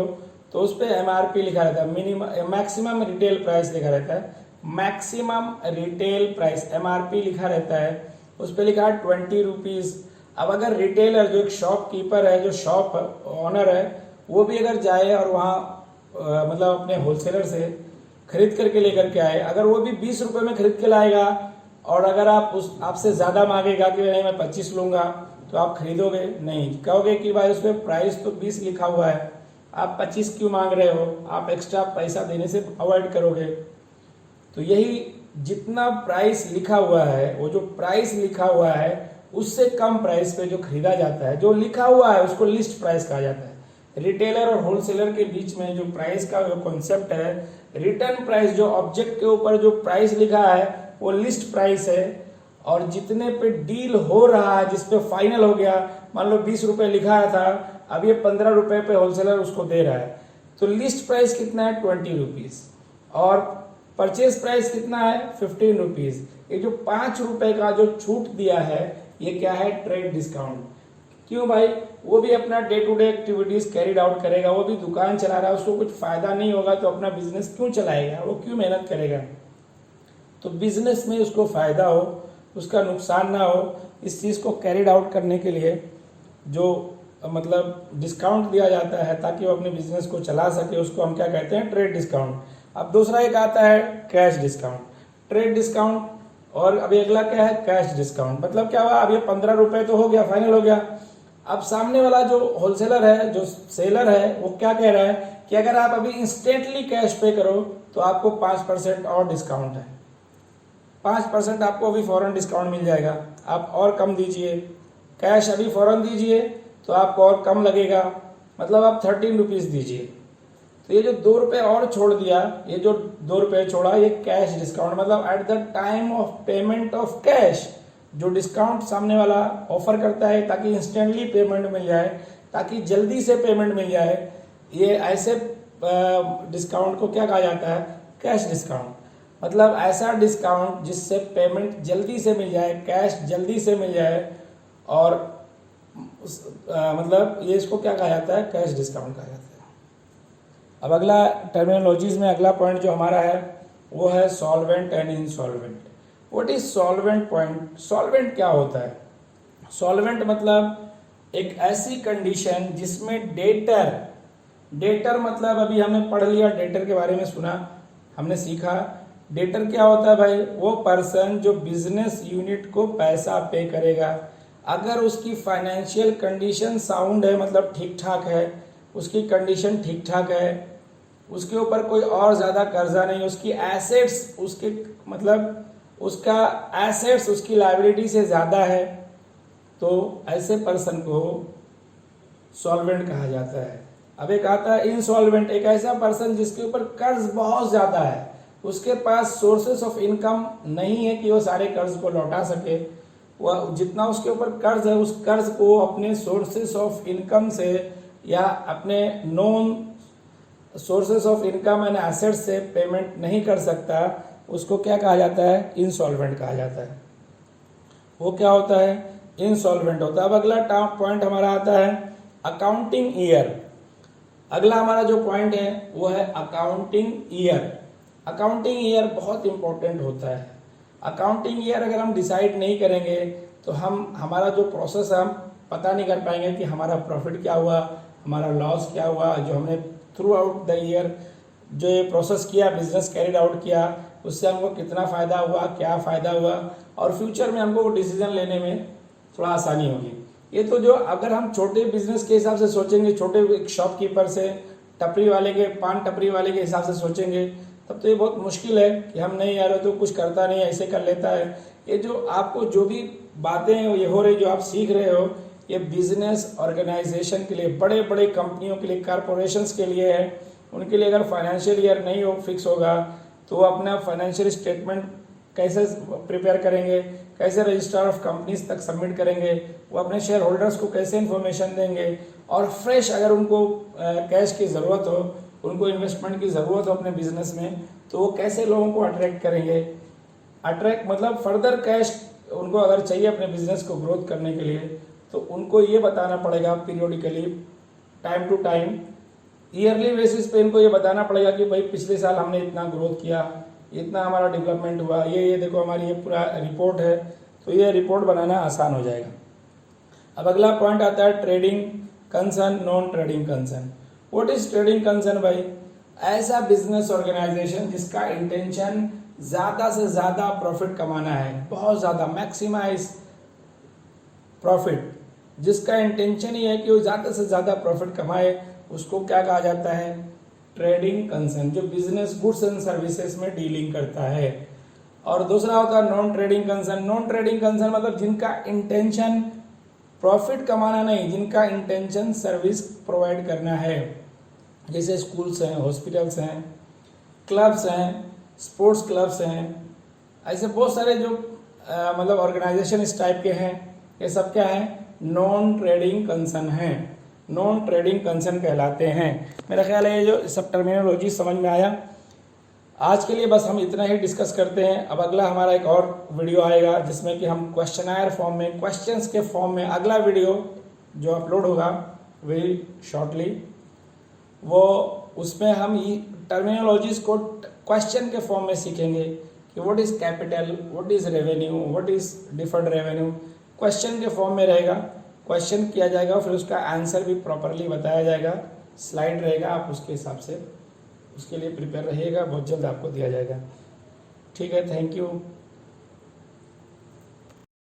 तो उस पर MRP लिखा रहता है, मिनिमम मैक्सिमम रिटेल प्राइस लिखा रहता है, मैक्सिमम रिटेल प्राइस MRP लिखा रहता है, उस पर लिखा है 20 रुपीज़। अब अगर रिटेलर जो एक शॉपकीपर है, जो शॉप ऑनर है, वो भी अगर जाए और वहाँ मतलब अपने होलसेलर से खरीद करके लेकर के आए, अगर वो भी 20 रुपये में खरीद के लाएगा और अगर आप आपसे ज़्यादा मांगेगा कि नहीं मैं 25 लूँगा, तो आप खरीदोगे नहीं, कहोगे कि भाई उस पर प्राइस तो 20 लिखा हुआ है, आप 25 क्यों मांग रहे हो, आप एक्स्ट्रा पैसा देने से अवॉइड करोगे। तो यही जितना प्राइस लिखा हुआ है, वो जो प्राइस लिखा हुआ है उससे कम प्राइस पे जो खरीदा जाता है, जो लिखा हुआ है उसको लिस्ट प्राइस कहा जाता है। रिटेलर और होलसेलर के बीच में जो प्राइस का जो कॉन्सेप्ट है, रिटर्न प्राइस, जो ऑब्जेक्ट के ऊपर जो प्राइस लिखा है वो लिस्ट प्राइस है, और जितने पे डील हो रहा है, जिस पे फाइनल हो गया, मान लो 20 रुपये लिखा था, अब ये 15 रुपये पे होलसेलर उसको दे रहा है, तो लिस्ट प्राइस कितना है 20 रुपीज़, और परचेज प्राइस कितना है 15 रुपीज़। ये जो 5 रुपये का जो छूट दिया है ये क्या है, ट्रेड डिस्काउंट। क्यों भाई, वो भी अपना day to day activities carried out करेगा, वो भी दुकान चला रहा है, उसको कुछ फायदा नहीं होगा तो अपना बिजनेस क्यों चलाएगा, वो क्यों मेहनत करेगा। तो बिजनेस में उसको फायदा हो, उसका नुकसान ना हो, इस चीज़ को कैरिड आउट करने के लिए जो मतलब डिस्काउंट दिया जाता है ताकि वो अपने बिजनेस को चला सके, उसको हम क्या कहते हैं, ट्रेड डिस्काउंट। अब दूसरा एक आता है कैश डिस्काउंट, ट्रेड डिस्काउंट, और अभी अगला क्या है, कैश डिस्काउंट। मतलब क्या हुआ, अब ये 15 रुपये तो हो गया, फाइनल हो गया। अब सामने वाला जो होलसेलर है, जो सेलर है, वो क्या कह रहा है कि अगर आप अभी इंस्टेंटली कैश पे करो तो आपको 5% और डिस्काउंट है, 5% आपको अभी फौरन डिस्काउंट मिल जाएगा, आप और कम दीजिए, कैश अभी फौरन दीजिए तो आपको और कम लगेगा, मतलब आप 13 रुपीज़ दीजिए। तो ये जो 2 रुपये और छोड़ दिया, ये जो 2 रुपये छोड़ा, ये कैश डिस्काउंट, मतलब at the time of payment of cash, जो डिस्काउंट सामने वाला ऑफर करता है ताकि इंस्टेंटली पेमेंट मिल जाए, ताकि जल्दी से पेमेंट मिल जाए, ये ऐसे डिस्काउंट को क्या कहा जाता है, कैश डिस्काउंट। मतलब ऐसा डिस्काउंट जिससे पेमेंट जल्दी से मिल जाए, कैश जल्दी से मिल जाए, और मतलब ये इसको क्या कहा जाता है, कैश डिस्काउंट कहा जाता है। अब अगला टर्मिनोलॉजीज में अगला पॉइंट जो हमारा है वो है solvent and insolvent. What is solvent point, solvent क्या होता है, सॉल्वेंट मतलब एक ऐसी कंडीशन जिसमें डेटर मतलब अभी हमने पढ़ लिया, डेटर के बारे में सुना, हमने सीखा। डेटर क्या होता है भाई, वो पर्सन जो बिजनेस यूनिट को पैसा पे करेगा, अगर उसकी फाइनेंशियल कंडीशन साउंड है, मतलब ठीक ठाक है, उसकी कंडीशन ठीक ठाक है, उसके ऊपर कोई और ज़्यादा कर्जा नहीं, उसकी एसेट्स, उसके मतलब उसका एसेट्स उसकी लायबिलिटी से ज़्यादा है, तो ऐसे पर्सन को सॉल्वेंट कहा जाता है। अब एक आता है इनसॉल्वेंट, एक ऐसा पर्सन जिसके ऊपर कर्ज बहुत ज्यादा है, उसके पास सोर्सेस ऑफ इनकम नहीं है कि वो सारे कर्ज को लौटा सके। वह जितना उसके ऊपर कर्ज है उस कर्ज को अपने सोर्सेस ऑफ इनकम से या अपने non sources of income and asset से पेमेंट नहीं कर सकता, उसको क्या कहा जाता है? इनसॉल्वेंट कहा जाता है। वो क्या होता है? इनसॉल्वेंट होता है। अब अगला पॉइंट हमारा आता है अकाउंटिंग ईयर। अगला हमारा जो पॉइंट है वो है अकाउंटिंग ईयर। अकाउंटिंग ईयर बहुत इंपॉर्टेंट होता है। अकाउंटिंग ईयर अगर हम डिसाइड नहीं करेंगे तो हमारा जो प्रोसेस है हम पता नहीं कर पाएंगे कि हमारा प्रॉफिट क्या हुआ, हमारा लॉस क्या हुआ, जो हमने थ्रू आउट द ईयर जो ये प्रोसेस किया, बिजनेस कैरिड आउट किया, उससे हमको कितना फ़ायदा हुआ, क्या फ़ायदा हुआ, और फ्यूचर में हमको डिसीजन लेने में थोड़ा आसानी होगी। ये तो जो अगर हम छोटे बिजनेस के हिसाब से सोचेंगे, छोटे शॉपकीपर से टपरी वाले के, पान टपरी वाले के हिसाब से सोचेंगे, तब तो ये बहुत मुश्किल है कि हम नहीं यार तो कुछ करता नहीं, ऐसे कर लेता है। ये जो आपको जो भी बातें ये हो रही, जो आप सीख रहे हो, ये बिजनेस ऑर्गेनाइजेशन के लिए, बड़े बड़े कंपनियों के लिए, कॉरपोरेशंस के लिए है। उनके लिए अगर फाइनेंशियल ईयर नहीं हो फिक्स होगा तो वो अपना फाइनेंशियल स्टेटमेंट कैसे प्रिपेयर करेंगे, कैसे रजिस्ट्रार ऑफ कंपनीज तक सबमिट करेंगे, वो अपने शेयर होल्डर्स को कैसे इन्फॉर्मेशन देंगे, और फ्रेश अगर उनको कैश की ज़रूरत हो, उनको इन्वेस्टमेंट की ज़रूरत हो अपने बिजनेस में, तो वो कैसे लोगों को अट्रैक्ट करेंगे। अट्रैक्ट मतलब फर्दर कैश उनको अगर चाहिए अपने बिजनेस को ग्रोथ करने के लिए, तो उनको ये बताना पड़ेगा periodically, time to time, yearly basis पे इनको ये बताना पड़ेगा कि भाई पिछले साल हमने इतना ग्रोथ किया, इतना हमारा डेवलपमेंट हुआ, ये देखो हमारी ये पूरा रिपोर्ट है। तो ये रिपोर्ट बनाना आसान हो जाएगा। अब अगला पॉइंट आता है trading concern, non trading concern. What is trading concern भाई? ऐसा बिजनेस ऑर्गेनाइजेशन जिसका इंटेंशन ज़्यादा से ज़्यादा प्रॉफिट कमाना है, बहुत ज़्यादा, मैक्सिमाइज प्रॉफिट, जिसका इंटेंशन ही है कि वो ज़्यादा से ज़्यादा प्रॉफिट कमाए, उसको क्या कहा जाता है? ट्रेडिंग कंसर्न, जो बिजनेस गुड्स एंड सर्विसेज में डीलिंग करता है। और दूसरा होता है non trading concern. Non trading concern मतलब जिनका इंटेंशन प्रॉफिट कमाना नहीं, जिनका इंटेंशन सर्विस प्रोवाइड करना है, जैसे स्कूल्स हैं, हॉस्पिटल्स हैं, क्लब्स हैं, स्पोर्ट्स क्लब्स हैं, ऐसे बहुत सारे जो मतलब ऑर्गेनाइजेशन इस टाइप के हैं, ये सब क्या है? नॉन ट्रेडिंग कंसर्न हैं, नॉन ट्रेडिंग कंसर्न कहलाते हैं। मेरा ख्याल है ये जो सब टर्मिनोलॉजी समझ में आया। आज के लिए बस हम इतना ही डिस्कस करते हैं। अब अगला हमारा एक और वीडियो आएगा जिसमें कि हम क्वेश्चनायर फॉर्म में, क्वेश्चंस के फॉर्म में, अगला वीडियो जो अपलोड होगा वेरी शॉर्टली, वो उसमें हम टर्मिनोलॉजीज को क्वेश्चन के फॉर्म में सीखेंगे कि what is capital, what is revenue, what is deferred revenue, question के फॉर्म में रहेगा, क्वेश्चन किया जाएगा, फिर उसका आंसर भी प्रॉपरली बताया जाएगा, स्लाइड रहेगा, आप उसके हिसाब से उसके लिए प्रिपेयर रहिएगा, बहुत जल्द आपको दिया जाएगा। ठीक है, थैंक यू।